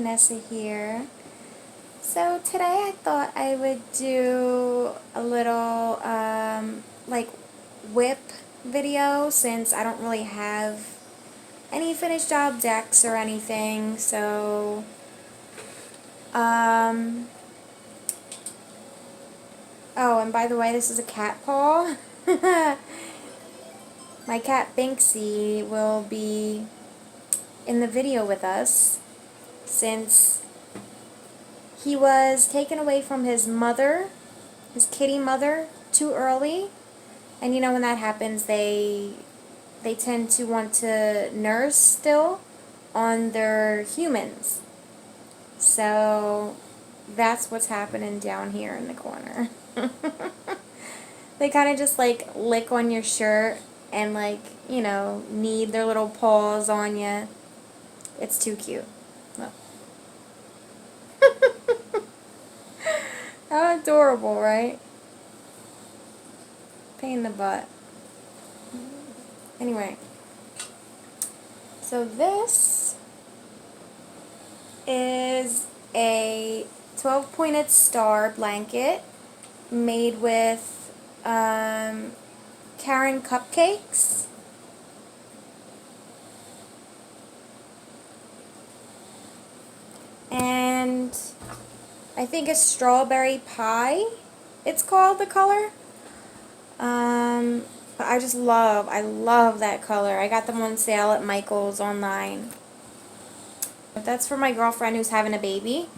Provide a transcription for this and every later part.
Kinessa here. So today I thought I would do a little like whip video since I don't really have any finished job decks or anything. So oh, and by the way, this is a cat paw. My cat Binksy will be in the video with us since he was taken away from his mother, his kitty mother, too early. And you know when that happens, they tend to want to nurse still on their humans. So that's what's happening down here in the corner. They kind of just like lick on your shirt and like, you know, knead their little paws on you. It's too cute. Look. How adorable, right? Pain in the butt. Anyway, so this is a 12-pointed star blanket made with Karen cupcakes. And I think it's strawberry pie, it's called, the color. But I love that color. I got them on sale at Michael's online. That's for my girlfriend who's having a baby.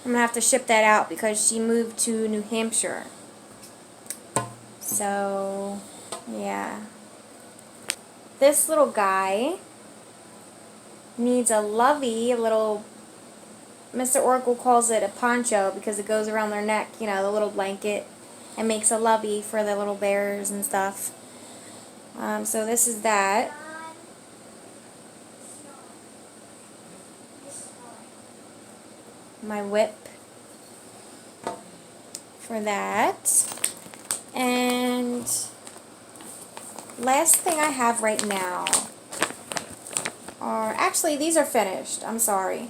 I'm going to have to ship that out because she moved to New Hampshire. So, yeah. This little guy needs a lovey, a little, Mr. Oracle calls it a poncho because it goes around their neck, you know, the little blanket, and makes a lovey for the little bears and stuff. So this is that. My whip for that. And last thing I have right now are, actually these are finished, I'm sorry.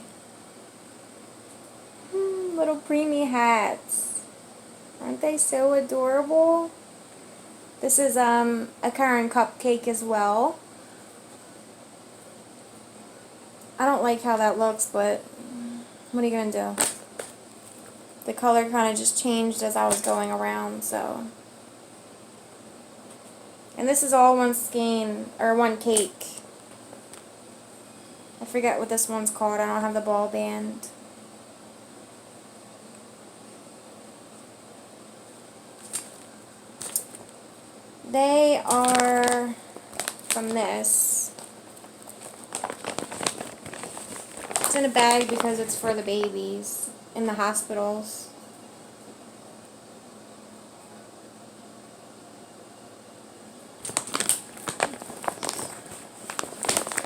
Little preemie hats. Aren't they so adorable? This is a Karen cupcake as well. I don't like how that looks, but what are you going to do? The color kind of just changed as I was going around, so. And this is all one skein, or one cake. I forget what this one's called. I don't have the ball band. They are from this. It's in a bag because it's for the babies in the hospitals.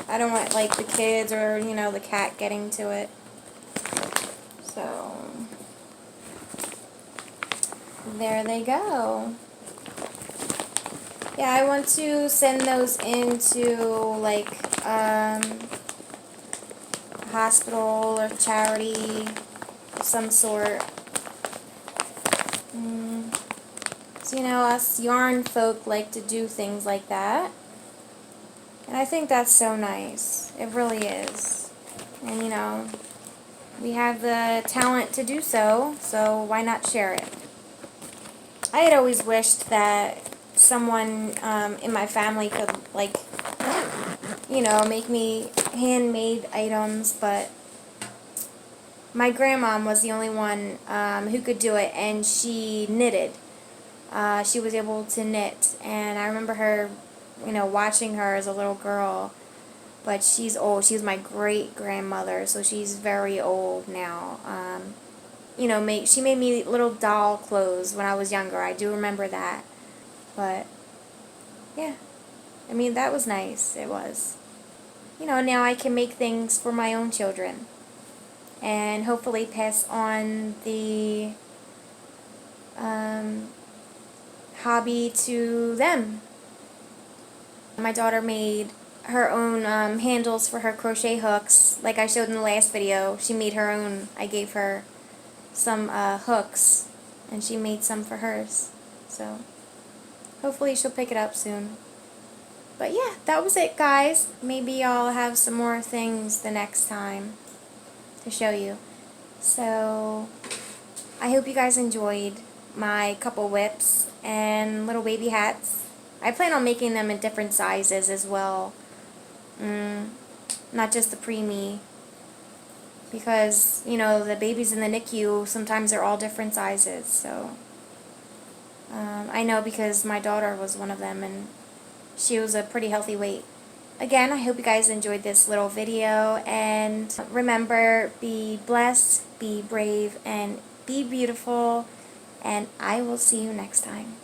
I don't want like the kids or, you know, the cat getting to it. So there they go. Yeah, I want to send those into like hospital or charity of some sort. So, you know, us yarn folk like to do things like that. And I think that's so nice. It really is. And, you know, we have the talent to do so, so why not share it? I had always wished that someone in my family could, like, you know, make me handmade items, but my grandmom was the only one who could do it, and she knitted. She was able to knit, and I remember her, you know, watching her as a little girl, but she's old. She's my great-grandmother, so she's very old now. You know, she made me little doll clothes when I was younger. I do remember that. But, yeah. I mean, that was nice. It was. You know, now I can make things for my own children. And hopefully pass on the hobby to them. My daughter made her own handles for her crochet hooks. Like I showed in the last video, she made her own. I gave her some hooks, and she made some for hers. So hopefully she'll pick it up soon. But yeah, that was it, guys. Maybe I'll have some more things the next time to show you. So I hope you guys enjoyed my couple whips and little baby hats. I plan on making them in different sizes as well. Not just the preemie. Because, you know, the babies in the NICU, sometimes they're all different sizes. So I know because my daughter was one of them, and she was a pretty healthy weight. Again, I hope you guys enjoyed this little video, and remember, be blessed, be brave, and be beautiful, and I will see you next time.